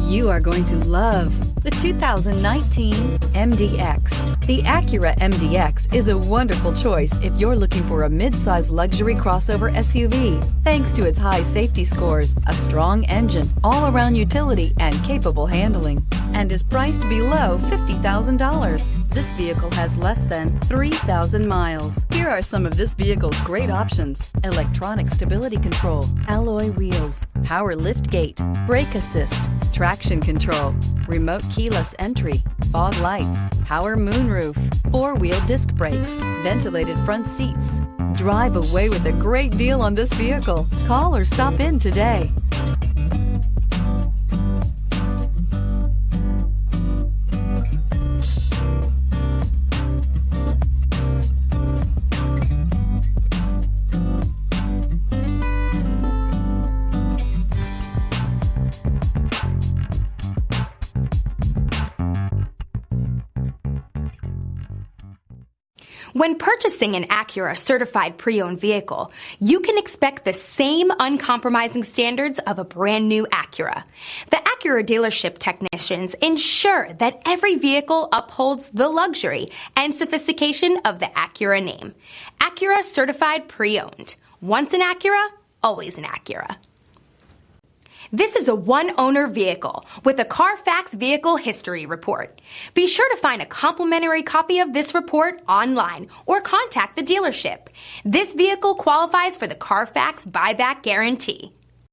You are going to love the 2019 MDX. The Acura MDX is a wonderful choice if you're looking for a mid-size luxury crossover SUV. Thanks to its high safety scores, a strong engine, all-around utility, and capable handling, and is priced below $50,000. This vehicle has less than 3,000 miles. Here are some of this vehicle's great options: electronic stability control, alloy wheels, power liftgate, brake assist, traction control, remote keyless entry, fog lights, power moonroof, four-wheel disc brakes, ventilated front seats. Drive away with a great deal on this vehicle. Call or stop in today. When purchasing an Acura Certified Pre-Owned vehicle, you can expect the same uncompromising standards of a brand new Acura. The Acura dealership technicians ensure that every vehicle upholds the luxury and sophistication of the Acura name. Acura Certified Pre-Owned. Once an Acura, always an Acura. This is a one-owner vehicle with a Carfax Vehicle History Report. Be sure to find a complimentary copy of this report online or contact the dealership. This vehicle qualifies for the Carfax Buyback Guarantee.